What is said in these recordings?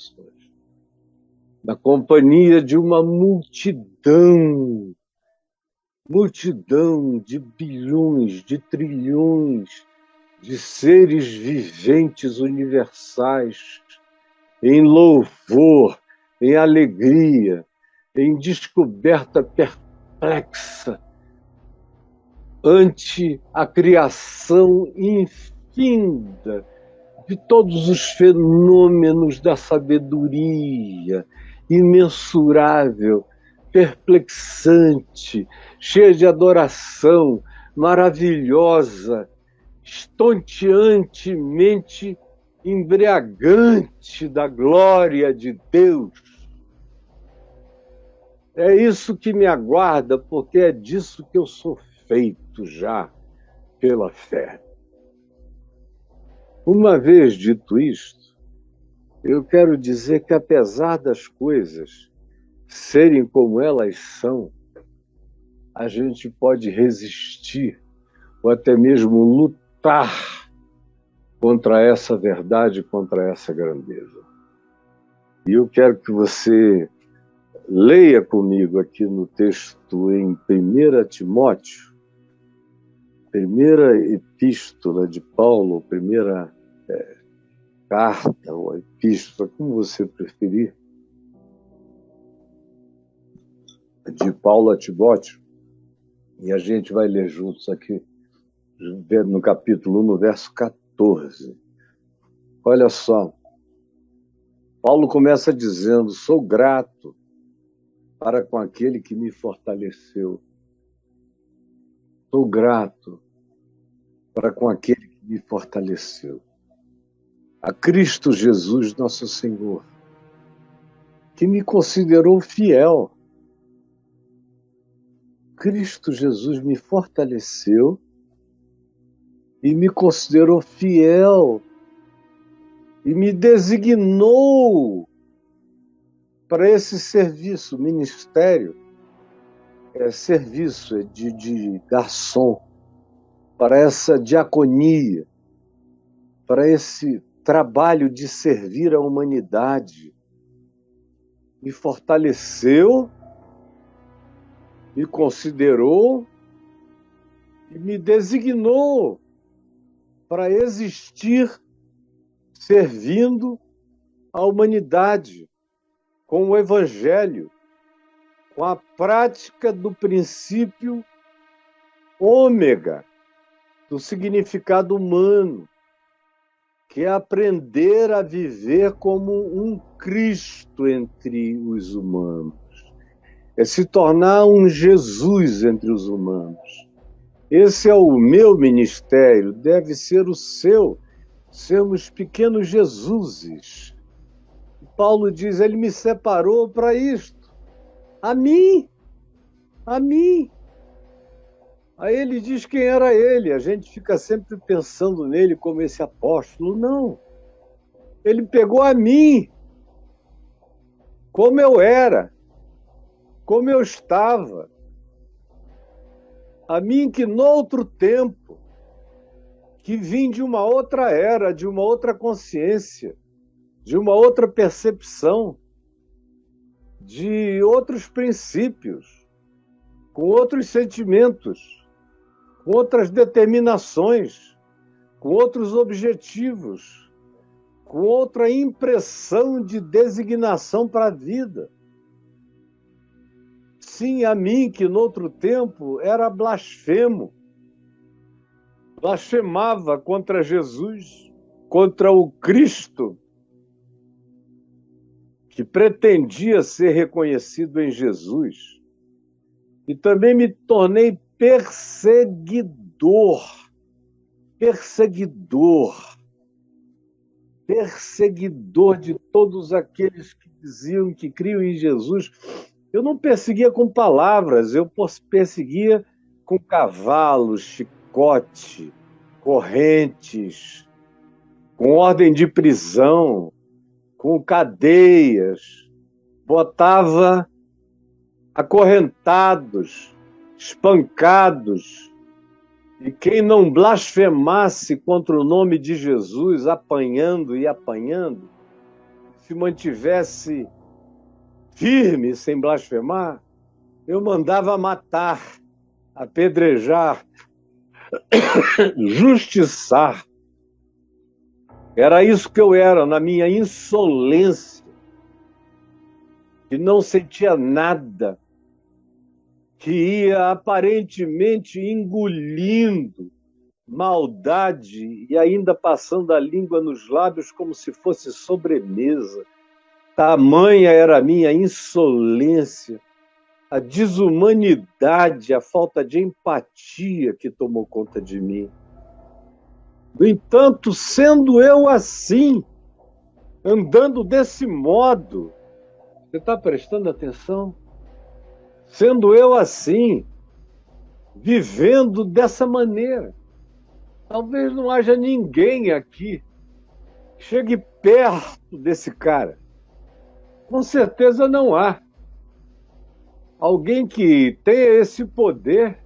situações, na companhia de uma multidão de bilhões, de trilhões de seres viventes universais, em louvor, em alegria, em descoberta perplexa ante a criação infinda de todos os fenômenos da sabedoria, imensurável, perplexante, cheia de adoração, maravilhosa, estonteantemente embriagante da glória de Deus. É isso que me aguarda, porque é disso que eu sou feito já pela fé. Uma vez dito isto, eu quero dizer que, apesar das coisas serem como elas são, a gente pode resistir ou até mesmo lutar contra essa verdade, contra essa grandeza. E eu quero que você leia comigo aqui no texto em 1 Timóteo, primeira epístola de Paulo, primeira carta ou epístola, como você preferir, de Paulo a Timóteo, e a gente vai ler juntos aqui, no capítulo 1, no verso 14. Olha só, Paulo começa dizendo: sou grato para com aquele que me fortaleceu. Sou grato para com aquele que me fortaleceu. A Cristo Jesus, nosso Senhor, que me considerou fiel. Cristo Jesus me fortaleceu e me considerou fiel e me designou para esse serviço, ministério, serviço de garçom, para essa diaconia, para esse trabalho de servir a humanidade. Me fortaleceu, me considerou e me designou para existir servindo a humanidade com o Evangelho, com a prática do princípio ômega do significado humano, que é aprender a viver como um Cristo entre os humanos, é se tornar um Jesus entre os humanos. Esse é o meu ministério, deve ser o seu, sermos pequenos Jesuses. Paulo diz, ele me separou para isto, a mim. Aí ele diz quem era ele, a gente fica sempre pensando nele como esse apóstolo. Não, ele pegou a mim, como eu era, como eu estava, a mim que noutro tempo, que vim de uma outra era, de uma outra consciência, de uma outra percepção, de outros princípios, com outros sentimentos, com outras determinações, com outros objetivos, com outra impressão de designação para a vida. Sim, a mim que noutro tempo era blasfemo, blasfemava contra Jesus, contra o Cristo, que pretendia ser reconhecido em Jesus. E também me tornei perseguidor de todos aqueles que diziam que criam em Jesus. Eu não perseguia com palavras, eu perseguia com cavalos, chicote, correntes, com ordem de prisão, com cadeias, botava acorrentados, espancados, e quem não blasfemasse contra o nome de Jesus, apanhando, se mantivesse firme, sem blasfemar, eu mandava matar, apedrejar, justiçar. Era isso que eu era, na minha insolência, que não sentia nada, que ia aparentemente engolindo maldade e ainda passando a língua nos lábios como se fosse sobremesa. Tamanha era a minha insolência, a desumanidade, a falta de empatia que tomou conta de mim. No entanto, sendo eu assim, andando desse modo, você está prestando atenção? Sendo eu assim, vivendo dessa maneira, talvez não haja ninguém aqui que chegue perto desse cara. Com certeza não há. Alguém que tenha esse poder,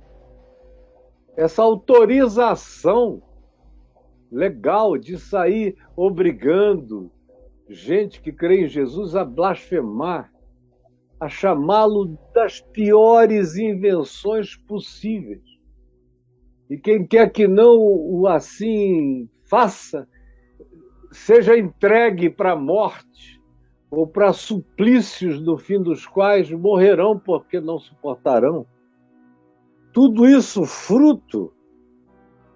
essa autorização legal de sair obrigando gente que crê em Jesus a blasfemar, a chamá-lo das piores invenções possíveis. E quem quer que não o assim faça, seja entregue para a morte ou para suplícios no fim dos quais morrerão porque não suportarão. Tudo isso fruto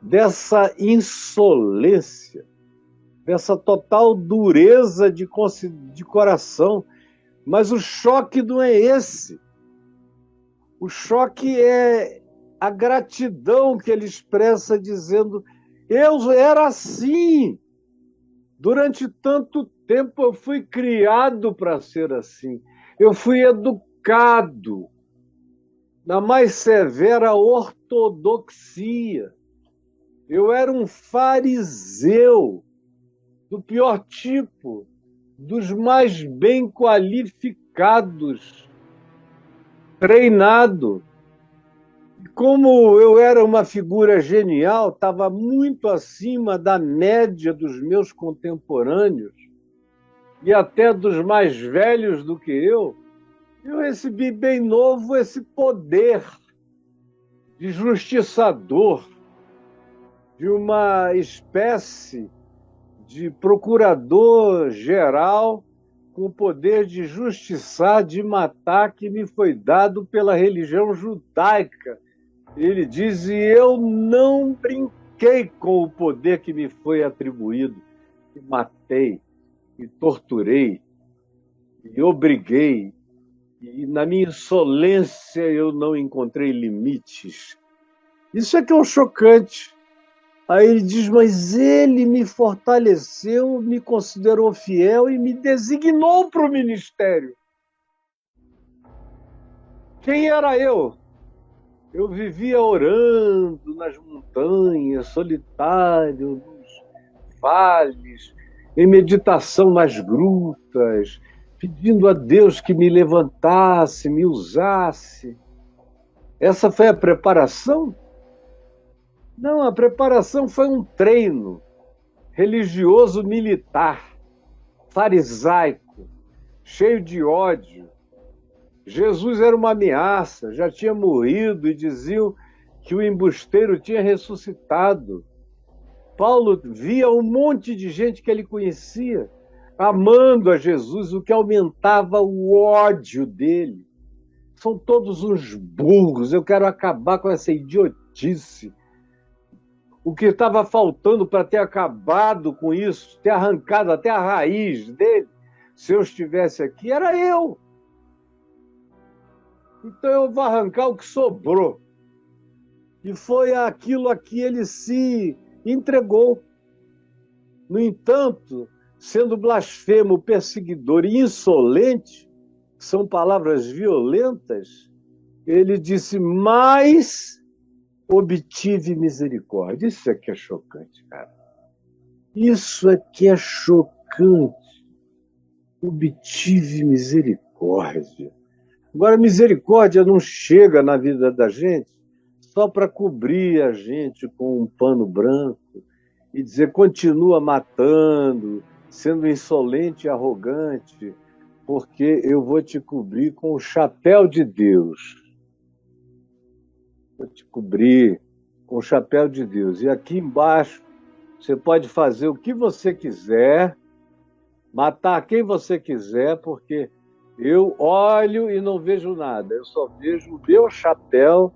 dessa insolência, dessa total dureza de coração. Mas o choque não é esse. O choque é a gratidão que ele expressa dizendo: eu era assim. Durante tanto tempo eu fui criado para ser assim. Eu fui educado na mais severa ortodoxia. Eu era um fariseu do pior tipo, dos mais bem qualificados, treinado. Como eu era uma figura genial, estava muito acima da média dos meus contemporâneos e até dos mais velhos do que eu recebi bem novo esse poder de justiçador, de uma espécie de procurador-geral com o poder de justiçar, de matar, que me foi dado pela religião judaica. Ele diz: e eu não brinquei com o poder que me foi atribuído, e matei, e torturei, e obriguei, e na minha insolência eu não encontrei limites. Isso é que é o chocante. Aí ele diz: mas ele me fortaleceu, me considerou fiel e me designou para o ministério. Quem era eu? Eu vivia orando nas montanhas, solitário, nos vales, em meditação nas grutas, pedindo a Deus que me levantasse, me usasse. Essa foi a preparação? Não, a preparação foi um treino religioso militar, farisaico, cheio de ódio. Jesus era uma ameaça, já tinha morrido e diziam que o embusteiro tinha ressuscitado. Paulo via um monte de gente que ele conhecia amando a Jesus, o que aumentava o ódio dele. São todos uns burros, eu quero acabar com essa idiotice. O que estava faltando para ter acabado com isso, ter arrancado até a raiz dele, se eu estivesse aqui, era eu. Então eu vou arrancar o que sobrou. E foi aquilo a que ele se entregou. No entanto, sendo blasfemo, perseguidor e insolente, são palavras violentas, ele disse: mas obtive misericórdia. Isso é que é chocante, cara. Isso é que é chocante. Obtive misericórdia. Agora, misericórdia não chega na vida da gente só para cobrir a gente com um pano branco e dizer: continua matando, sendo insolente e arrogante, porque eu vou te cobrir com o chapéu de Deus. Vou te cobrir com o chapéu de Deus. E aqui embaixo você pode fazer o que você quiser, matar quem você quiser, porque eu olho e não vejo nada. Eu só vejo o meu chapéu,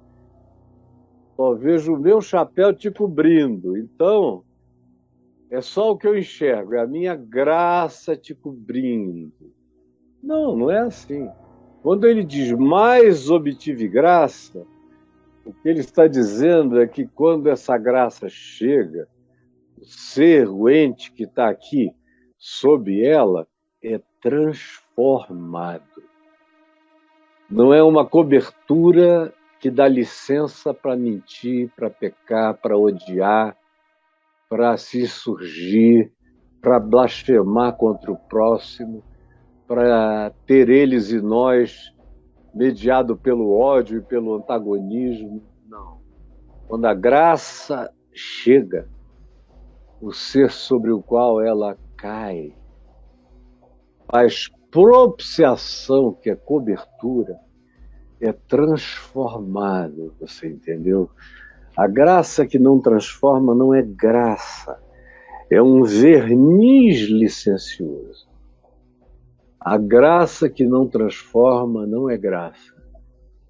te cobrindo. Então, é só o que eu enxergo, é a minha graça te cobrindo. Não, não é assim. Quando ele diz mais obtive graça, o que ele está dizendo é que quando essa graça chega, o ser, o ente que está aqui sob ela, é transformado. Não é uma cobertura que dá licença para mentir, para pecar, para odiar, para se surgir, para blasfemar contra o próximo, para ter eles e nós mediado pelo ódio e pelo antagonismo. Não. Quando a graça chega, o ser sobre o qual ela cai faz propiciação, que é cobertura, é transformado, você entendeu? A graça que não transforma não é graça, é um verniz licencioso. A graça que não transforma não é graça,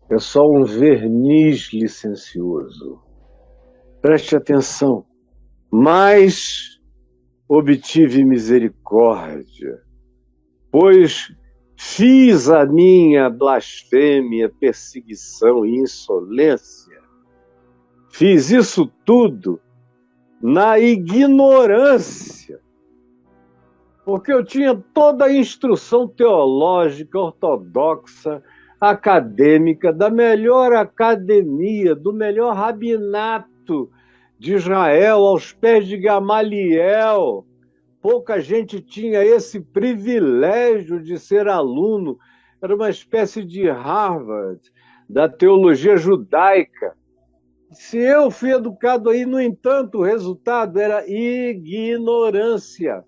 é só um verniz licencioso. Preste atenção. Mas obtive misericórdia, pois fiz a minha blasfêmia, perseguição e insolência. Fiz isso tudo na ignorância, porque eu tinha toda a instrução teológica, ortodoxa, acadêmica, da melhor academia, do melhor rabinato de Israel, aos pés de Gamaliel. Pouca gente tinha esse privilégio de ser aluno. Era uma espécie de Harvard da teologia judaica. Se eu fui educado aí, no entanto, o resultado era ignorância.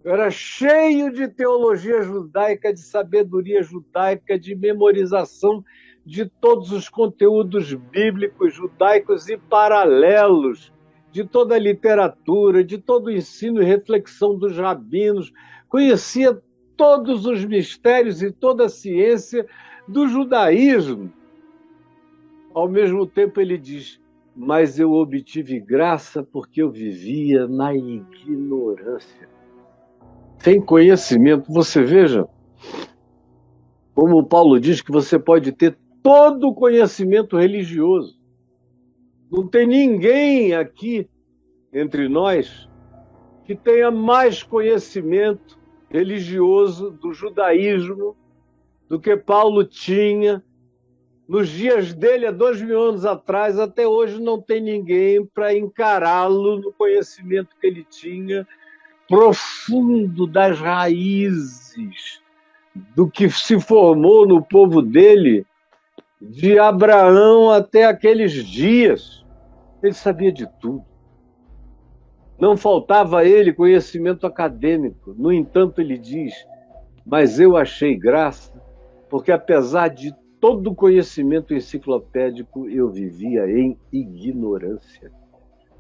Eu era cheio de teologia judaica, de sabedoria judaica, de memorização de todos os conteúdos bíblicos judaicos e paralelos, de toda a literatura, de todo o ensino e reflexão dos rabinos. Conhecia todos os mistérios e toda a ciência do judaísmo. Ao mesmo tempo ele diz, mas eu obtive graça porque eu vivia na ignorância. Sem conhecimento, você veja como Paulo diz que você pode ter todo o conhecimento religioso. Não tem ninguém aqui entre nós que tenha mais conhecimento religioso do judaísmo do que Paulo tinha nos dias dele, há 2000 anos atrás. Até hoje não tem ninguém para encará-lo no conhecimento que ele tinha, profundo das raízes do que se formou no povo dele, de Abraão até aqueles dias. Ele sabia de tudo. Não faltava a ele conhecimento acadêmico. No entanto, ele diz, mas eu achei graça, porque apesar de todo o conhecimento enciclopédico, eu vivia em ignorância.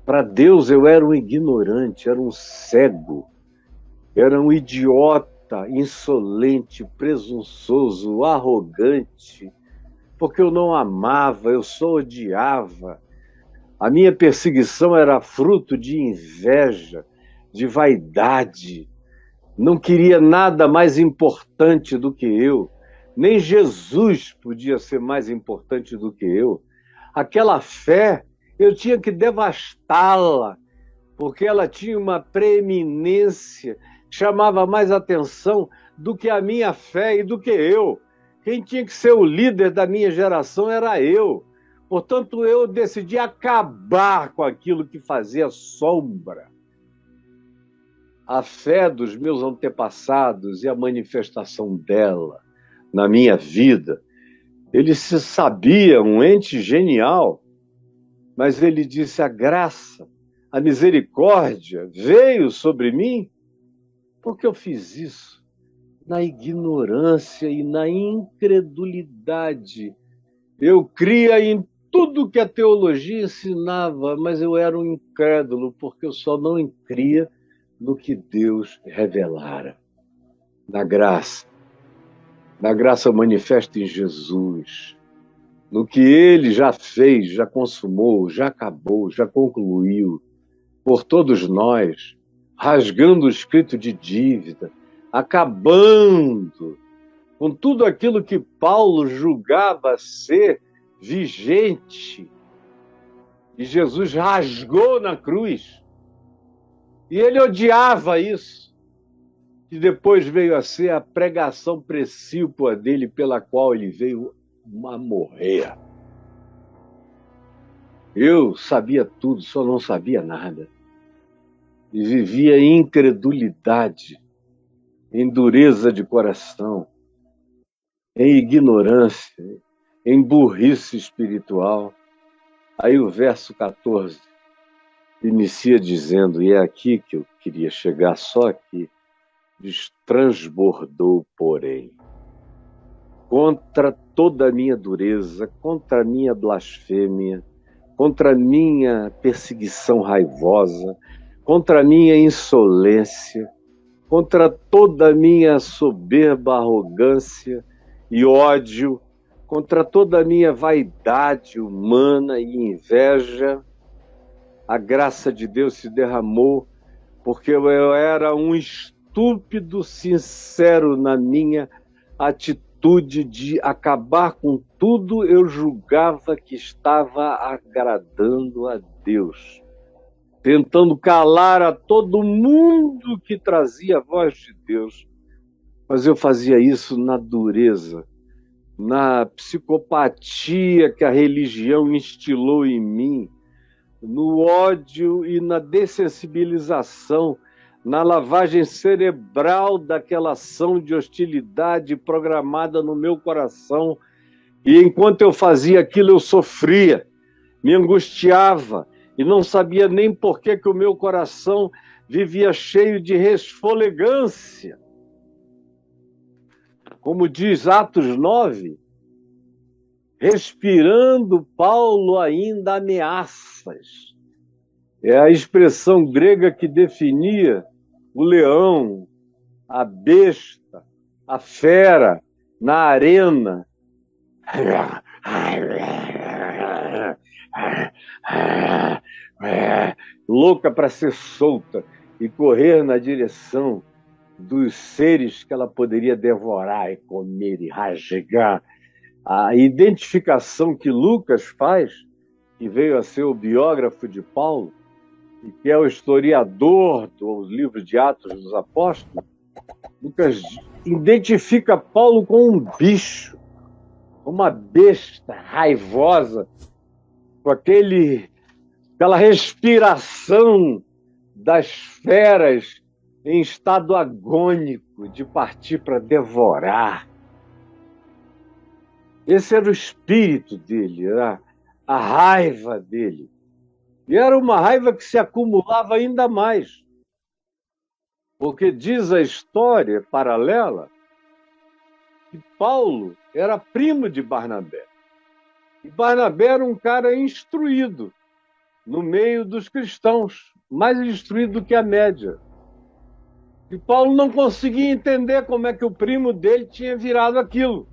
Para Deus eu era um ignorante, era um cego, era um idiota, insolente, presunçoso, arrogante, porque eu não amava, eu só odiava. A minha perseguição era fruto de inveja, de vaidade. Não queria nada mais importante do que eu. Nem Jesus podia ser mais importante do que eu. Aquela fé, eu tinha que devastá-la, porque ela tinha uma preeminência, chamava mais atenção do que a minha fé e do que eu. Quem tinha que ser o líder da minha geração era eu. Portanto, eu decidi acabar com aquilo que fazia sombra. A fé dos meus antepassados e a manifestação dela na minha vida, ele se sabia um ente genial, mas ele disse, a graça, a misericórdia veio sobre mim Porque eu fiz isso na ignorância e na incredulidade. Eu cria em tudo que a teologia ensinava, mas eu era um incrédulo, porque eu só não cria no que Deus revelara, na graça. Na graça manifesta em Jesus, no que Ele já fez, já consumou, já acabou, já concluiu, por todos nós, rasgando o escrito de dívida, acabando com tudo aquilo que Paulo julgava ser vigente. E Jesus rasgou na cruz. E ele odiava isso, que depois veio a ser a pregação precípua dele, pela qual ele veio a morrer. Eu sabia tudo, só não sabia nada. E vivia em incredulidade, em dureza de coração, em ignorância, em burrice espiritual. Aí o verso 14 inicia dizendo, e é aqui que eu queria chegar, só aqui, diz, transbordou, porém, contra toda a minha dureza, contra a minha blasfêmia, contra a minha perseguição raivosa, contra a minha insolência, contra toda a minha soberba arrogância e ódio, contra toda a minha vaidade humana e inveja, a graça de Deus se derramou, porque eu era um estúpido sincero na minha atitude de acabar com tudo. Eu julgava que estava agradando a Deus, tentando calar a todo mundo que trazia a voz de Deus. Mas eu fazia isso na dureza, na psicopatia que a religião instilou em mim, no ódio e na dessensibilização, na lavagem cerebral daquela ação de hostilidade programada no meu coração. E enquanto eu fazia aquilo, eu sofria, me angustiava e não sabia nem por que o meu coração vivia cheio de resfolegância. Como diz Atos 9, respirando, Paulo ainda ameaças. É a expressão grega que definia o leão, a besta, a fera na arena. Louca para ser solta e correr na direção dos seres que ela poderia devorar e comer e rasgar. A identificação que Lucas faz, que veio a ser o biógrafo de Paulo, e que é o historiador do livro de Atos dos Apóstolos, Lucas identifica Paulo com um bicho, uma besta raivosa, com aquela respiração das feras em estado agônico de partir para devorar. Esse era o espírito dele, era a raiva dele. E era uma raiva que se acumulava ainda mais. Porque diz a história paralela que Paulo era primo de Barnabé. E Barnabé era um cara instruído no meio dos cristãos, mais instruído do que a média. E Paulo não conseguia entender como é que o primo dele tinha virado aquilo.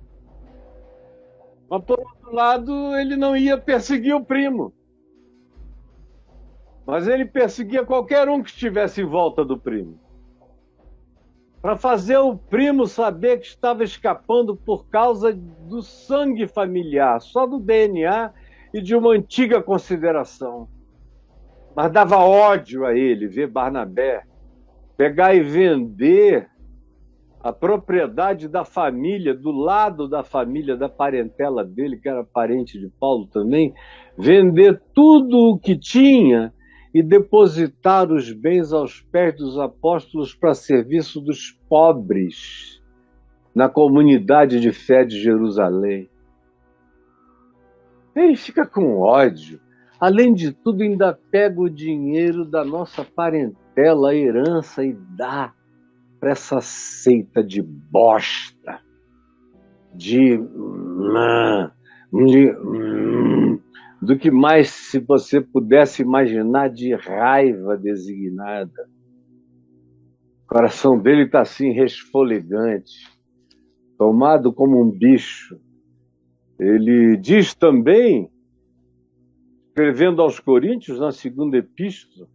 Mas, por outro lado, ele não ia perseguir o primo. Mas ele perseguia qualquer um que estivesse em volta do primo, para fazer o primo saber que estava escapando por causa do sangue familiar, só do DNA e de uma antiga consideração. Mas dava ódio a ele ver Barnabé pegar e vender a propriedade da família, do lado da família, da parentela dele, que era parente de Paulo também, vender tudo o que tinha e depositar os bens aos pés dos apóstolos para serviço dos pobres na comunidade de fé de Jerusalém. Ele fica com ódio. Além de tudo, ainda pega o dinheiro da nossa parentela, a herança, e dá. para essa seita de bosta, do que mais se você pudesse imaginar de raiva designada. O coração dele está assim, resfolegante, tomado como um bicho. Ele diz também, escrevendo aos Coríntios, na segunda epístola,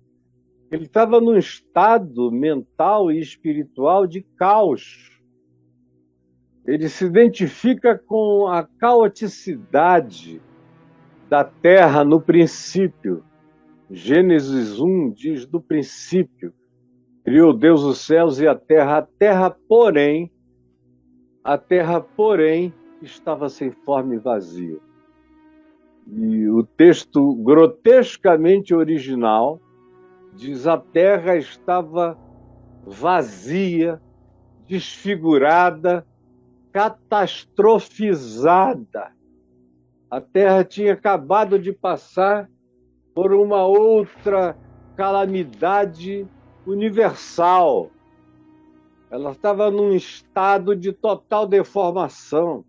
que ele estava num estado mental e espiritual de caos. Ele se identifica com a caoticidade da terra no princípio. Gênesis 1 diz: do princípio criou Deus os céus e a terra, a terra, porém, estava sem forma e vazia. E o texto grotescamente original diz: a terra estava vazia, desfigurada, catastrofizada. A terra tinha acabado de passar por uma outra calamidade universal. Ela estava num estado de total deformação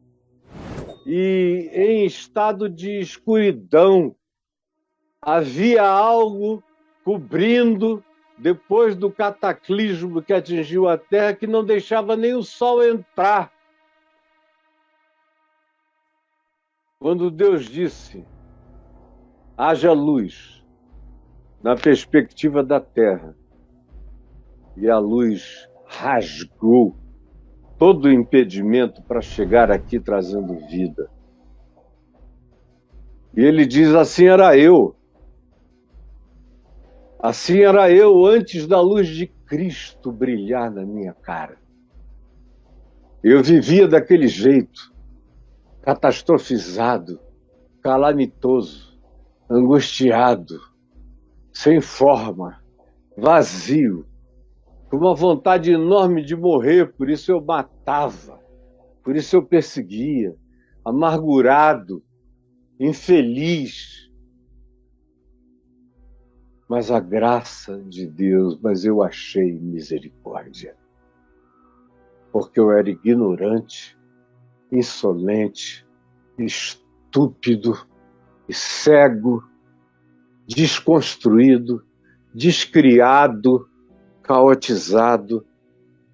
e em estado de escuridão. Havia algo cobrindo, depois do cataclismo que atingiu a Terra, que não deixava nem o sol entrar. Quando Deus disse: haja luz, na perspectiva da Terra, e a luz rasgou todo o impedimento para chegar aqui trazendo vida. E ele diz: assim era eu. Assim era eu antes da luz de Cristo brilhar na minha cara. Eu vivia daquele jeito, catastrofizado, calamitoso, angustiado, sem forma, vazio, com uma vontade enorme de morrer, por isso eu matava, por isso eu perseguia, amargurado, infeliz. Mas a graça de Deus, mas eu achei misericórdia. Porque eu era ignorante, insolente, estúpido, cego, desconstruído, descriado, caotizado.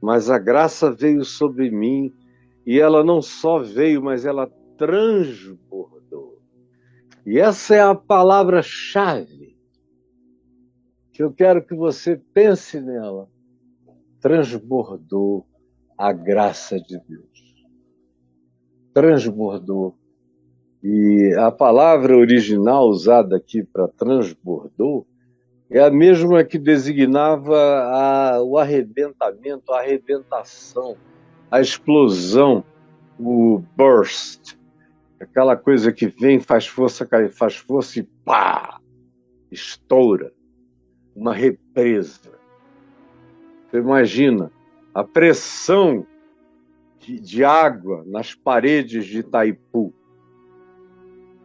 Mas a graça veio sobre mim e ela não só veio, mas ela transbordou. E essa é a palavra-chave que eu quero que você pense nela. Transbordou a graça de Deus. Transbordou. E a palavra original usada aqui para transbordou é a mesma que designava o arrebentamento, a arrebentação, a explosão, o burst. Aquela coisa que vem, faz força e pá! Estoura. Uma represa. Você imagina a pressão de água nas paredes de Itaipu.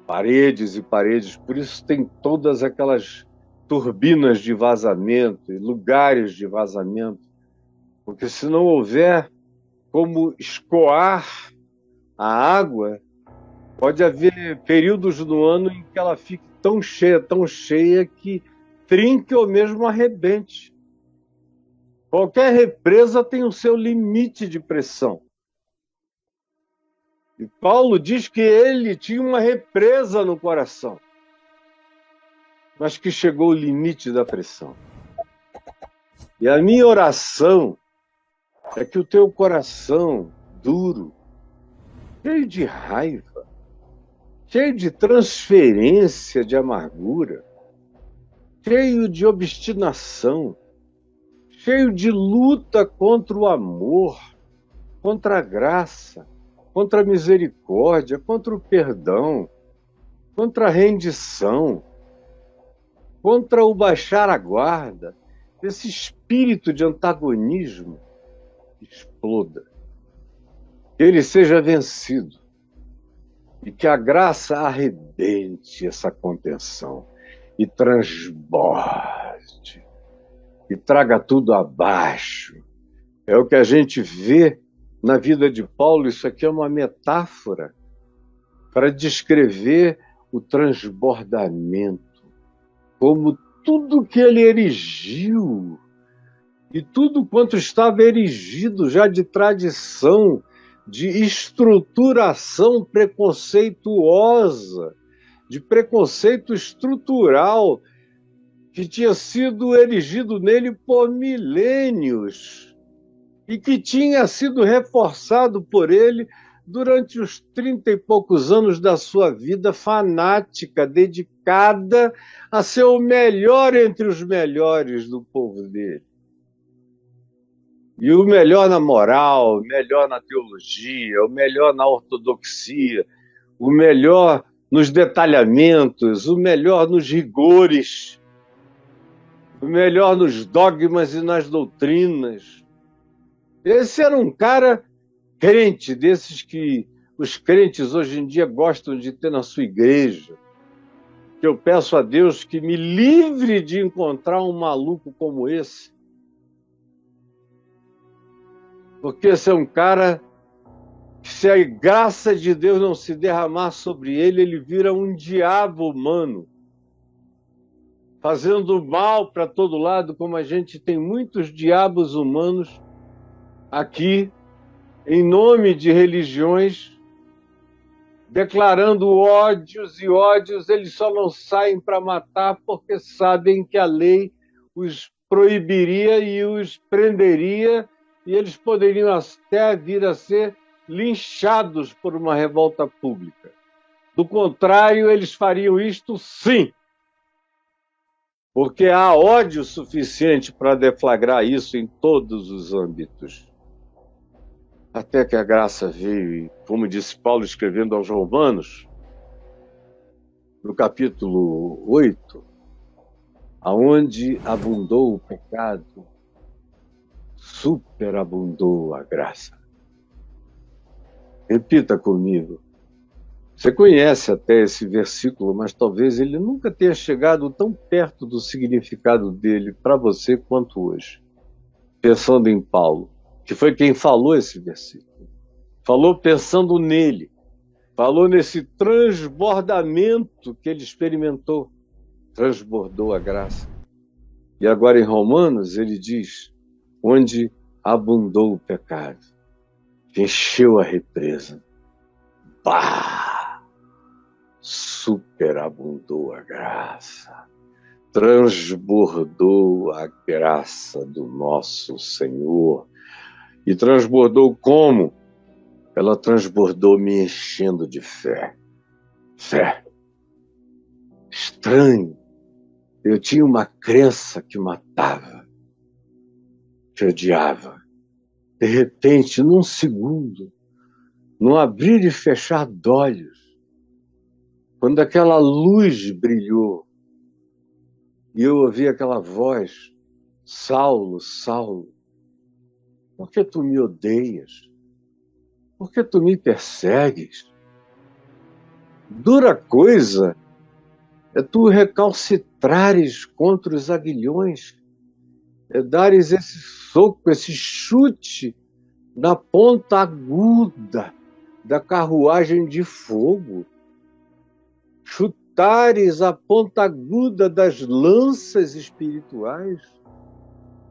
Paredes e paredes, por isso tem todas aquelas turbinas de vazamento e lugares de vazamento, porque se não houver como escoar a água, pode haver períodos no ano em que ela fique tão cheia que trinque ou mesmo arrebente. Qualquer represa tem o seu limite de pressão. E Paulo diz que ele tinha uma represa no coração, mas que chegou ao limite da pressão. E a minha oração é que o teu coração duro, cheio de raiva, cheio de transferência de amargura, cheio de obstinação, cheio de luta contra o amor, contra a graça, contra a misericórdia, contra o perdão, contra a rendição, contra o baixar a guarda, esse espírito de antagonismo exploda. Que ele seja vencido e que a graça arrebente essa contenção e transborde e traga tudo abaixo É o que a gente vê na vida de Paulo. Isso aqui é uma metáfora para descrever o transbordamento, como tudo que ele erigiu e tudo quanto estava erigido já de tradição, de estruturação preconceituosa, de preconceito estrutural, que tinha sido erigido nele por milênios e que tinha sido reforçado por ele durante os 30 e poucos anos da sua vida fanática, dedicada a ser o melhor entre os melhores do povo dele. E o melhor na moral, o melhor na teologia, o melhor na ortodoxia, o melhor nos detalhamentos, o melhor nos rigores, o melhor nos dogmas e nas doutrinas. Esse era um cara crente, desses que os crentes hoje em dia gostam de ter na sua igreja. Que eu peço a Deus que me livre de encontrar um maluco como esse. Porque esse é um cara que, se a graça de Deus não se derramar sobre ele, ele vira um diabo humano, fazendo mal para todo lado, como a gente tem muitos diabos humanos aqui, em nome de religiões, declarando ódios e ódios. Eles só não saem para matar porque sabem que a lei os proibiria e os prenderia, e eles poderiam até vir a ser linchados por uma revolta pública. Do contrário, eles fariam isto sim, porque há ódio suficiente para deflagrar isso em todos os âmbitos. Até que a graça veio, e, como disse Paulo escrevendo aos Romanos, no capítulo 8, aonde abundou o pecado, superabundou a graça. Repita comigo. Você conhece até esse versículo, mas talvez ele nunca tenha chegado tão perto do significado dele para você quanto hoje. Pensando em Paulo, que foi quem falou esse versículo. Falou pensando nele. Falou nesse transbordamento que ele experimentou. Transbordou a graça. E agora em Romanos ele diz, onde abundou o pecado, encheu a represa. Bah! Superabundou a graça. Transbordou a graça do nosso Senhor. E transbordou como? Ela transbordou me enchendo de fé. Fé. Estranho. Eu tinha uma crença que matava, que odiava. De repente, num segundo, num abrir e fechar de olhos, quando aquela luz brilhou, e eu ouvi aquela voz, Saulo, Saulo, por que tu me odeias? Por que tu me persegues? Dura coisa é tu recalcitrares contra os aguilhões, é dares esse soco, esse chute na ponta aguda da carruagem de fogo, chutares a ponta aguda das lanças espirituais.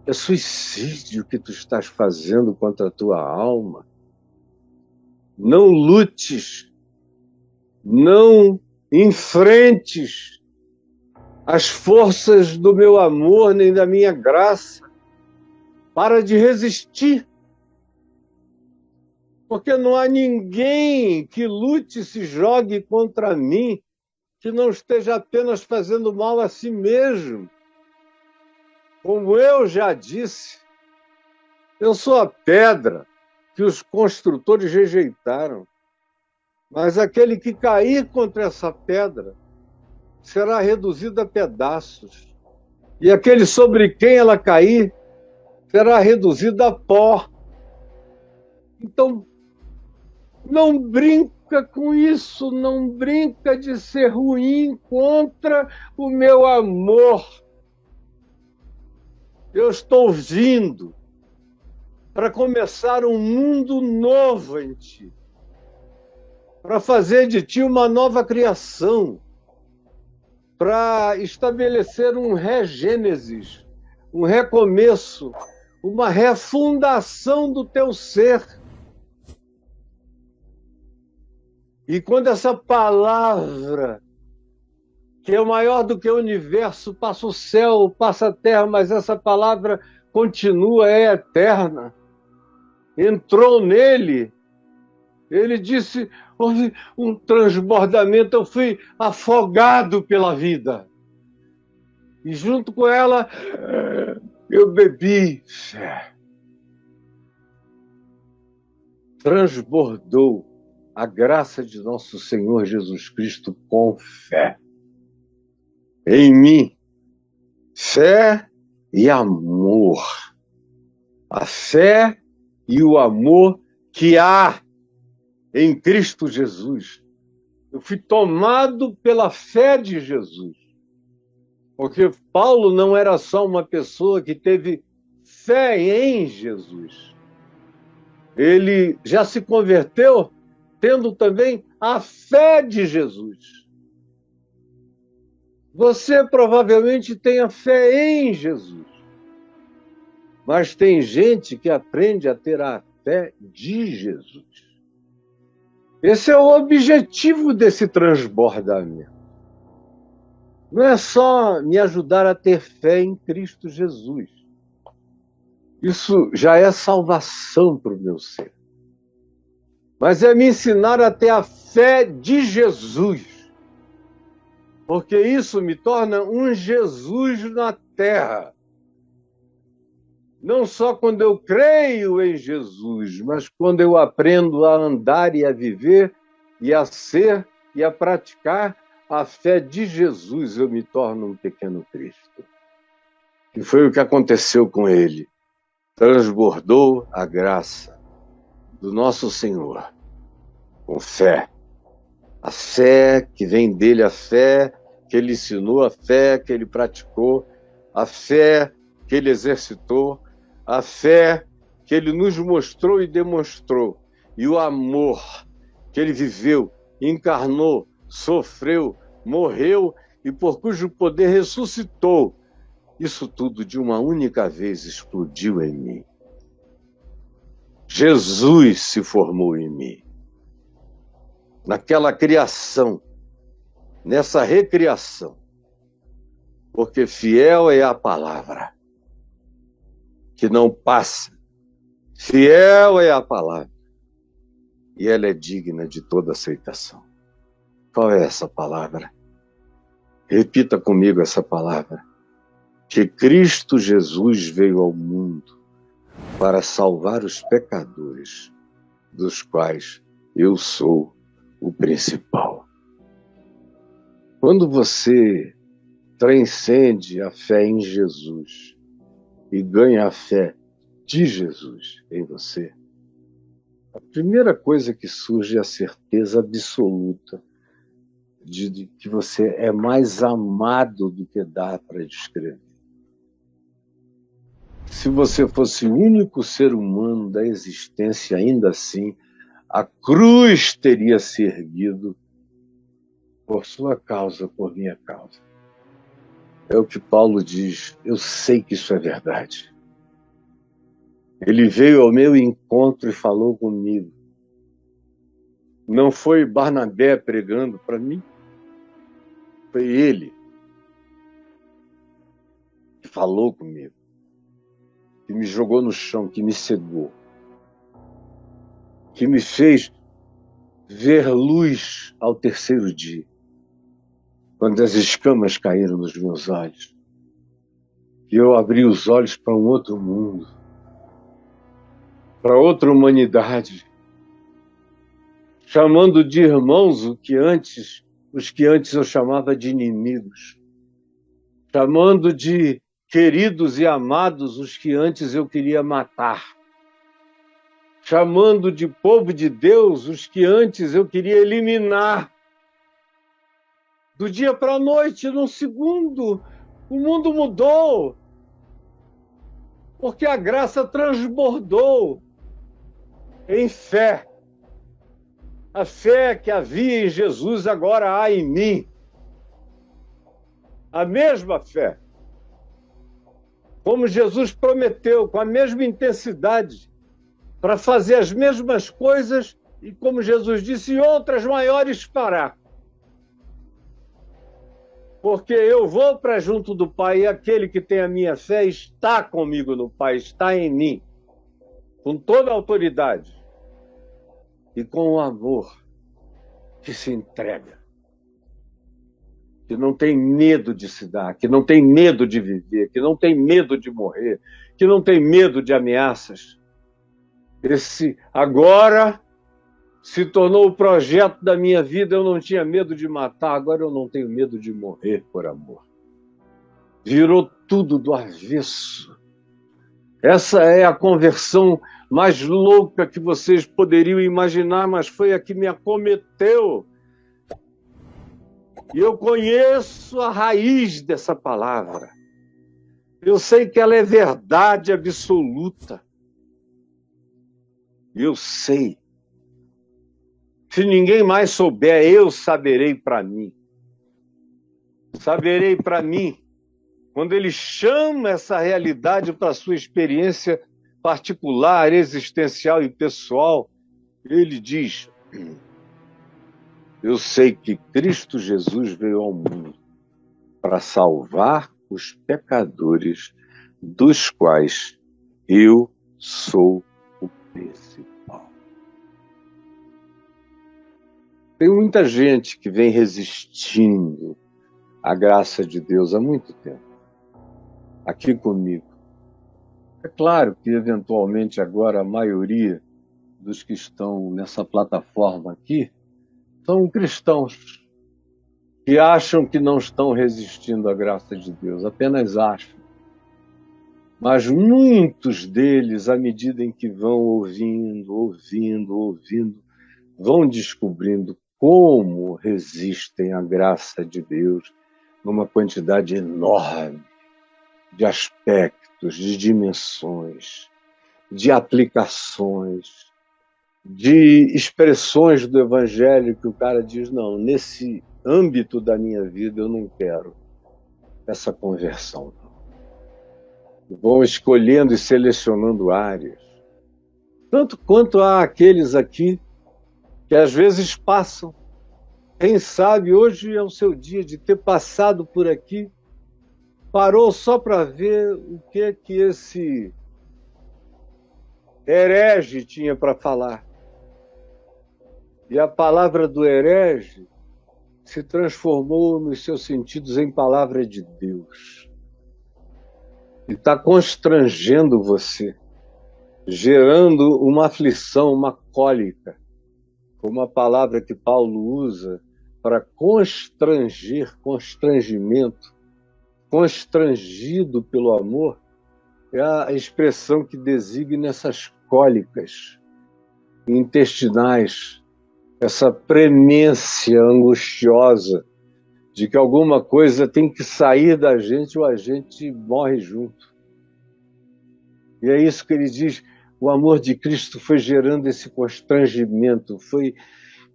É suicídio que tu estás fazendo contra a tua alma. Não lutes, não enfrentes as forças do meu amor nem da minha graça. Para de resistir. Porque não há ninguém que lute e se jogue contra mim que não esteja apenas fazendo mal a si mesmo. Como eu já disse, eu sou a pedra que os construtores rejeitaram. Mas aquele que cair contra essa pedra será reduzido a pedaços. E aquele sobre quem ela cair será reduzido a pó. Então, não brinca com isso, não brinca de ser ruim contra o meu amor. Eu estou vindo. para começar um mundo novo em ti, para fazer de ti uma nova criação, para estabelecer um regênesis, um recomeço, uma refundação do teu ser. E quando essa palavra, que é maior do que o universo, passa o céu, passa a terra, mas essa palavra continua, é eterna, entrou nele, ele disse, houve um transbordamento, eu fui afogado pela vida. E junto com ela, eu bebi fé. Transbordou a graça de nosso Senhor Jesus Cristo com fé. Em mim, fé e amor. A fé e o amor que há em Cristo Jesus. Eu fui tomado pela fé de Jesus. Porque Paulo não era só uma pessoa que teve fé em Jesus. Ele já se converteu tendo também a fé de Jesus. Você provavelmente tem a fé em Jesus. Mas tem gente que aprende a ter a fé de Jesus. Esse é o objetivo desse transbordamento. Não é só me ajudar a ter fé em Cristo Jesus. Isso já é salvação para o meu ser. Mas é me ensinar a ter a fé de Jesus. Porque isso me torna um Jesus na terra. Não só quando eu creio em Jesus, mas quando eu aprendo a andar e a viver, e a ser e a praticar a fé de Jesus, eu me torno um pequeno Cristo. E foi o que aconteceu com ele. Transbordou a graça do nosso Senhor com fé. A fé que vem dele, a fé que ele ensinou, a fé que ele praticou, a fé que ele exercitou, a fé que ele nos mostrou e demonstrou, e o amor que ele viveu, encarnou, sofreu, morreu e por cujo poder ressuscitou. Isso tudo de uma única vez explodiu em mim. Jesus se formou em mim. Naquela criação, nessa recriação, porque fiel é a palavra que não passa, fiel é a palavra e ela é digna de toda aceitação. Qual é essa palavra? Repita comigo essa palavra: que Cristo Jesus veio ao mundo para salvar os pecadores, dos quais eu sou o principal. Quando você transcende a fé em Jesus e ganha a fé de Jesus em você, a primeira coisa que surge é a certeza absoluta de que você é mais amado do que dá para descrever. Se você fosse o único ser humano da existência, ainda assim, a cruz teria se erguido por sua causa, por minha causa. É o que Paulo diz, eu sei que isso é verdade. Ele veio ao meu encontro e falou comigo. Não foi Barnabé pregando para mim, foi ele que falou comigo, que me jogou no chão, que me cegou, que me fez ver luz ao terceiro dia, quando as escamas caíram nos meus olhos, e eu abri os olhos para um outro mundo, para outra humanidade, chamando de irmãos os que antes eu chamava de inimigos, chamando de queridos e amados os que antes eu queria matar, chamando de povo de Deus os que antes eu queria eliminar. Do dia para a noite, num segundo, o mundo mudou. Porque a graça transbordou em fé. A fé que havia em Jesus agora há em mim. A mesma fé. Como Jesus prometeu, com a mesma intensidade, para fazer as mesmas coisas e, como Jesus disse, outras maiores fará. Porque eu vou para junto do Pai e aquele que tem a minha fé está comigo no Pai, está em mim, com toda a autoridade e com o amor que se entrega, que não tem medo de se dar, que não tem medo de viver, que não tem medo de morrer, que não tem medo de ameaças. Esse agora se tornou o projeto da minha vida. Eu não tinha medo de matar, agora eu não tenho medo de morrer por amor. Virou tudo do avesso. Essa é a conversão mais louca que vocês poderiam imaginar, mas foi a que me acometeu. E eu conheço a raiz dessa palavra. Eu sei que ela é verdade absoluta. Eu sei. Se ninguém mais souber, eu saberei para mim. Saberei para mim. Quando ele chama essa realidade para a sua experiência particular, existencial e pessoal, ele diz: eu sei que Cristo Jesus veio ao mundo para salvar os pecadores, dos quais eu sou o principal. Tem muita gente que vem resistindo à graça de Deus há muito tempo, aqui comigo. É claro que, eventualmente, agora a maioria dos que estão nessa plataforma aqui são cristãos que acham que não estão resistindo à graça de Deus, apenas acham. Mas muitos deles, à medida em que vão ouvindo, vão descobrindo como resistem à graça de Deus numa quantidade enorme de aspectos, de dimensões, de aplicações, de expressões do Evangelho que o cara diz: não, nesse âmbito da minha vida eu não quero essa conversão. Vão escolhendo e selecionando áreas. Tanto quanto há aqueles aqui que às vezes passam. Quem sabe hoje é o seu dia de ter passado por aqui, parou só para ver o que esse herege tinha para falar. E a palavra do herege se transformou nos seus sentidos em palavra de Deus. E está constrangendo você, gerando uma aflição, uma cólica, como a palavra que Paulo usa para constranger, constrangimento, constrangido pelo amor, é a expressão que designa essas cólicas intestinais, essa premência angustiosa de que alguma coisa tem que sair da gente ou a gente morre junto. E é isso que ele diz: o amor de Cristo foi gerando esse constrangimento, foi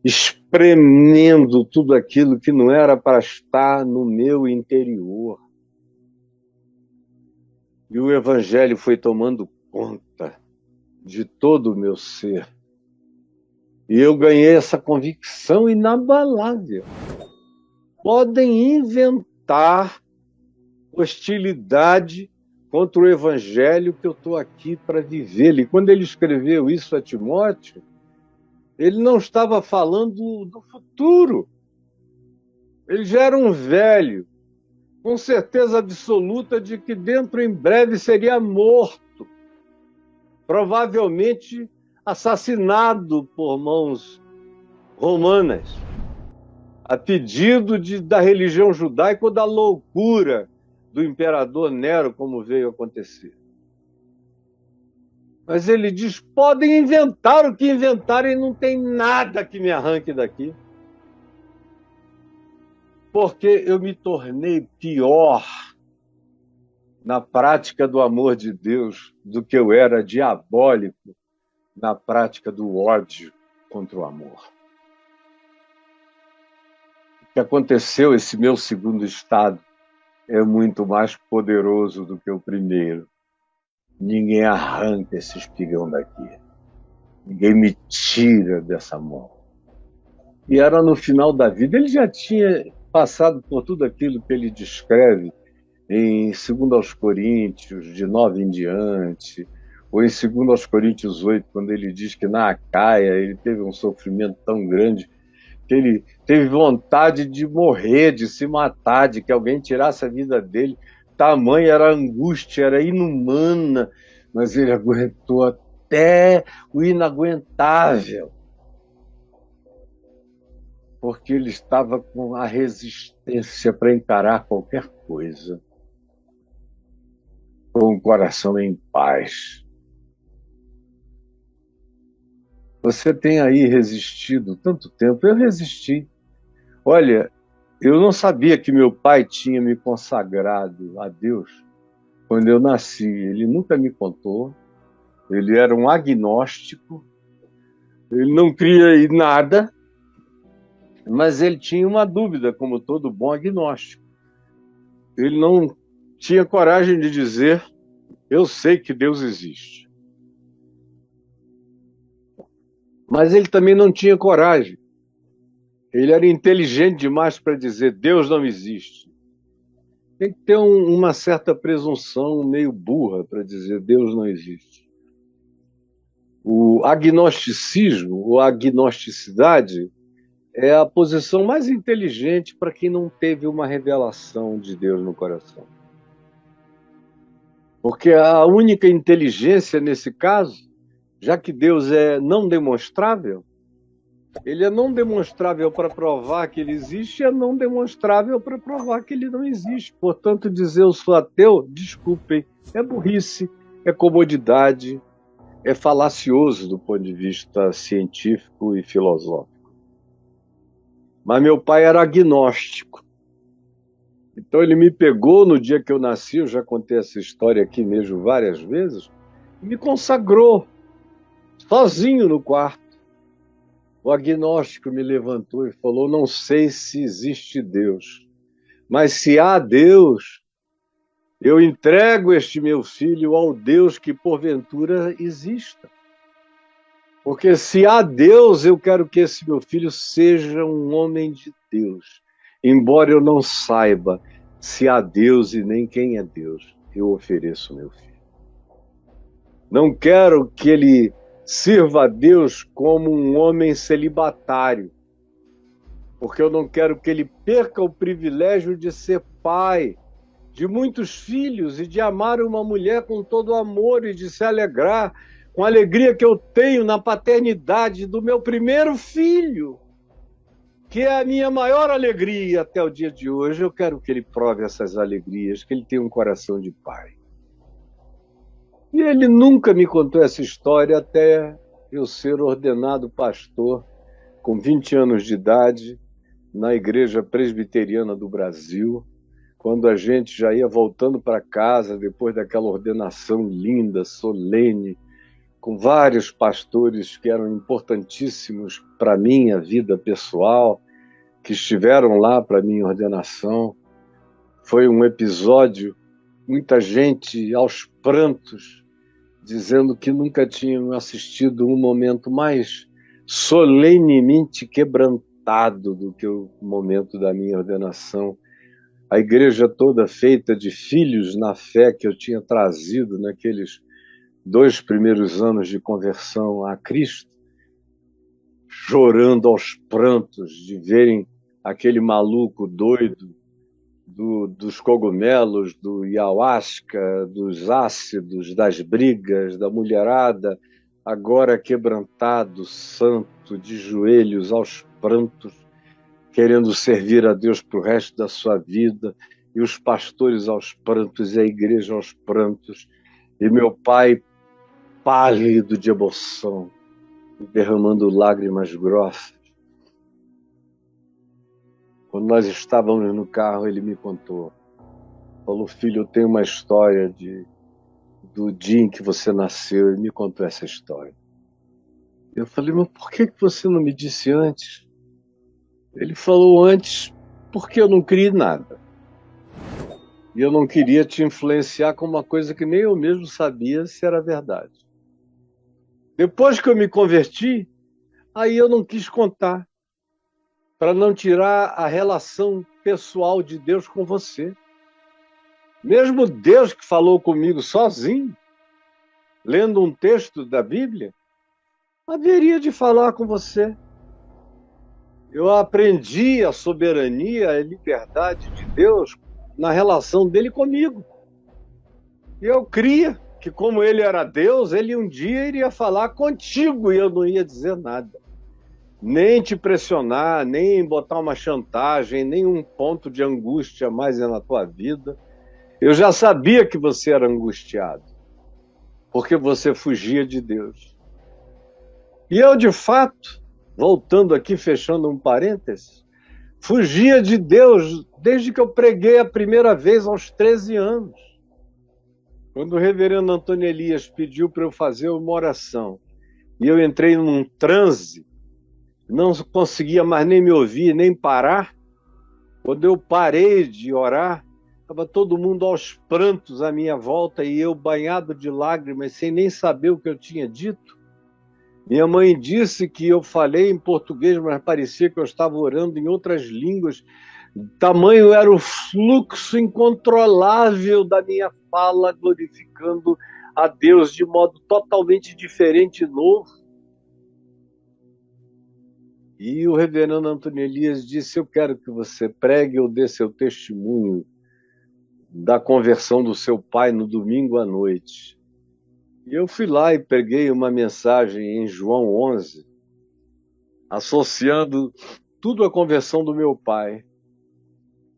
espremendo tudo aquilo que não era para estar no meu interior. E o Evangelho foi tomando conta de todo o meu ser. E eu ganhei essa convicção inabalável. Podem inventar hostilidade contra o Evangelho que eu estou aqui para viver. E quando ele escreveu isso a Timóteo, ele não estava falando do futuro. Ele já era um velho, com certeza absoluta de que dentro em breve seria morto, provavelmente assassinado por mãos romanas, a pedido da religião judaica ou da loucura do imperador Nero, como veio acontecer. Mas ele diz: podem inventar o que inventarem, não tem nada que me arranque daqui. Porque eu me tornei pior na prática do amor de Deus do que eu era diabólico na prática do ódio contra o amor. O que aconteceu, esse meu segundo estado, é muito mais poderoso do que o primeiro. Ninguém arranca esse espigão daqui. Ninguém me tira dessa mão. E era no final da vida. Ele já tinha passado por tudo aquilo que ele descreve em 2 Coríntios, de 9 em diante, ou em 2 Coríntios 8, quando ele diz que na Acaia ele teve um sofrimento tão grande que ele teve vontade de morrer, de se matar, de que alguém tirasse a vida dele. Tamanha era a angústia, era inumana, mas ele aguentou até o inaguentável, porque ele estava com a resistência para encarar qualquer coisa, com o coração em paz. Você tem aí resistido tanto tempo. Eu resisti. Olha, eu não sabia que meu pai tinha me consagrado a Deus quando eu nasci. Ele nunca me contou. Ele era um agnóstico. Ele não cria em nada, mas ele tinha uma dúvida, como todo bom agnóstico. Ele não tinha coragem de dizer: eu sei que Deus existe. Mas ele também não tinha coragem. Ele era inteligente demais para dizer: Deus não existe. Tem que ter uma certa presunção meio burra para dizer: Deus não existe. O agnosticismo, ou agnosticidade, é a posição mais inteligente para quem não teve uma revelação de Deus no coração. Porque a única inteligência nesse caso, já que Deus é não demonstrável, ele é não demonstrável para provar que ele existe e é não demonstrável para provar que ele não existe. Portanto, dizer eu sou ateu, desculpem, é burrice, é comodidade, é falacioso do ponto de vista científico e filosófico. Mas meu pai era agnóstico. Então ele me pegou no dia que eu nasci, eu já contei essa história aqui mesmo várias vezes, e me consagrou, sozinho no quarto. O agnóstico me levantou e falou: não sei se existe Deus, mas se há Deus, eu entrego este meu filho ao Deus que porventura exista. Porque se há Deus, eu quero que esse meu filho seja um homem de Deus. Embora eu não saiba se há Deus e nem quem é Deus, eu ofereço meu filho. Não quero que ele sirva a Deus como um homem celibatário, porque eu não quero que ele perca o privilégio de ser pai de muitos filhos e de amar uma mulher com todo amor e de se alegrar com a alegria que eu tenho na paternidade do meu primeiro filho, que é a minha maior alegria até o dia de hoje. Eu quero que ele prove essas alegrias, que ele tenha um coração de pai. E ele nunca me contou essa história até eu ser ordenado pastor com 20 anos de idade na Igreja Presbiteriana do Brasil, quando a gente já ia voltando para casa depois daquela ordenação linda, solene, com vários pastores que eram importantíssimos para a minha vida pessoal, que estiveram lá para a minha ordenação. Foi um episódio, muita gente aos prantos, dizendo que nunca tinham assistido um momento mais solenemente quebrantado do que o momento da minha ordenação. A igreja toda feita de filhos na fé que eu tinha trazido naqueles 2 primeiros anos de conversão a Cristo, chorando aos prantos de verem aquele maluco doido dos cogumelos, do ayahuasca, dos ácidos, das brigas, da mulherada, agora quebrantado, santo, de joelhos aos prantos, querendo servir a Deus para o resto da sua vida, e os pastores aos prantos, e a igreja aos prantos, e meu pai pálido de emoção, derramando lágrimas grossas. Quando nós estávamos no carro, ele me contou: falou: filho, eu tenho uma história do dia em que você nasceu, e me contou essa história. Eu falei: mas por que você não me disse antes? Ele falou: antes porque eu não criei nada. E eu não queria te influenciar com uma coisa que nem eu mesmo sabia se era verdade. Depois que eu me converti, aí eu não quis contar, para não tirar a relação pessoal de Deus com você. Mesmo Deus que falou comigo sozinho, lendo um texto da Bíblia, haveria de falar com você. Eu aprendi a soberania, a liberdade de Deus na relação dele comigo. E eu cria que, como ele era Deus, ele um dia iria falar contigo e eu não ia dizer nada. Nem te pressionar, nem botar uma chantagem, nem um ponto de angústia mais na tua vida. Eu já sabia que você era angustiado, porque você fugia de Deus. E eu, de fato, voltando aqui, fechando um parênteses, fugia de Deus desde que eu preguei a primeira vez aos 13 anos. Quando o reverendo Antônio Elias pediu para eu fazer uma oração, e eu entrei num transe, não conseguia mais nem me ouvir, nem parar. Quando eu parei de orar, estava todo mundo aos prantos à minha volta e eu banhado de lágrimas, sem nem saber o que eu tinha dito. Minha mãe disse que eu falei em português, mas parecia que eu estava orando em outras línguas. Tamanho era o fluxo incontrolável da minha fala, glorificando a Deus de modo totalmente diferente e novo. E o reverendo Antônio Elias disse: eu quero que você pregue ou dê seu testemunho da conversão do seu pai no domingo à noite. E eu fui lá e preguei uma mensagem em João 11, associando tudo à conversão do meu pai,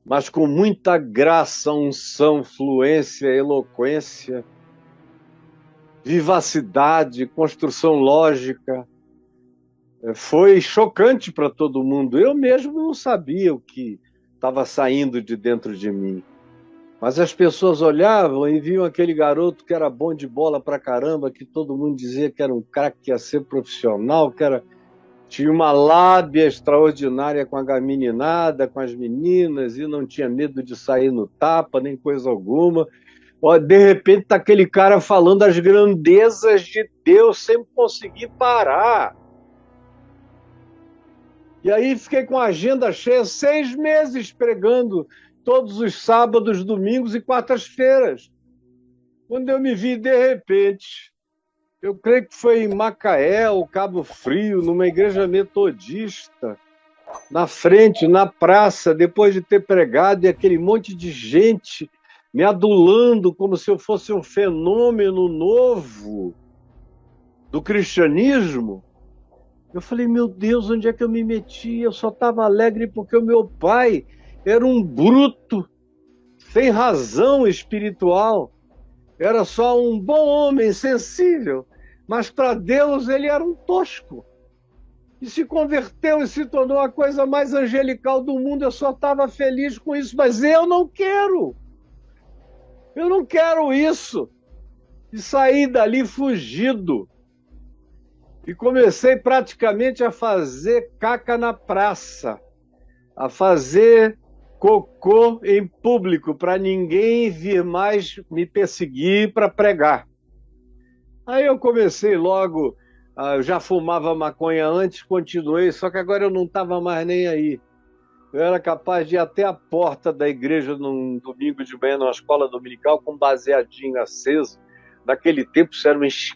mas com muita graça, unção, fluência, eloquência, vivacidade, construção lógica. Foi chocante para todo mundo. Eu mesmo não sabia o que estava saindo de dentro de mim. Mas as pessoas olhavam e viam aquele garoto que era bom de bola pra caramba, que todo mundo dizia que era um craque, que ia ser profissional, tinha uma lábia extraordinária com a meninada, com as meninas, e não tinha medo de sair no tapa, nem coisa alguma. De repente está aquele cara falando as grandezas de Deus sem conseguir parar. E aí fiquei com a agenda cheia, 6 meses pregando todos os sábados, domingos e quartas-feiras. Quando eu me vi, de repente, eu creio que foi em Macaé, ou Cabo Frio, numa igreja metodista, na frente, na praça, depois de ter pregado, e aquele monte de gente me adulando como se eu fosse um fenômeno novo do cristianismo. Eu falei: meu Deus, onde é que eu me meti? Eu só estava alegre porque o meu pai era um bruto, sem razão espiritual. Era só um bom homem, sensível. Mas para Deus ele era um tosco. E se converteu e se tornou a coisa mais angelical do mundo. Eu só estava feliz com isso. Mas eu não quero. Eu não quero isso. E saí dali fugido. E comecei praticamente a fazer caca na praça, a fazer cocô em público, para ninguém vir mais me perseguir para pregar. Aí eu comecei logo, eu já fumava maconha antes, continuei, só que agora eu não estava mais nem aí. Eu era capaz de ir até a porta da igreja num domingo de manhã, numa escola dominical, com baseadinho aceso. Naquele tempo isso era uma